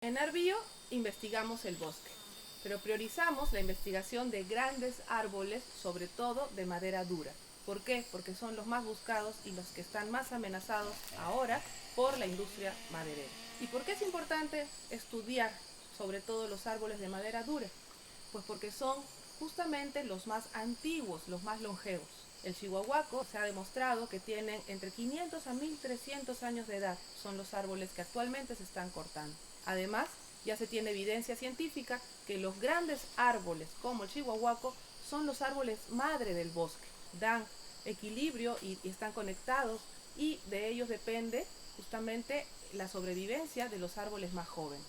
En Arbío investigamos el bosque, pero priorizamos la investigación de grandes árboles, sobre todo de madera dura. ¿Por qué? Porque son los más buscados y los que están más amenazados ahora por la industria maderera. ¿Y por qué es importante estudiar sobre todo los árboles de madera dura? Pues porque son justamente los más antiguos, los más longevos. El chihuahuaco se ha demostrado que tienen entre 500 a 1300 años de edad. Son los árboles que actualmente se están cortando. Además, ya se tiene evidencia científica que los grandes árboles como el chihuahuaco son los árboles madre del bosque. Dan equilibrio y están conectados, y de ellos depende justamente la sobrevivencia de los árboles más jóvenes.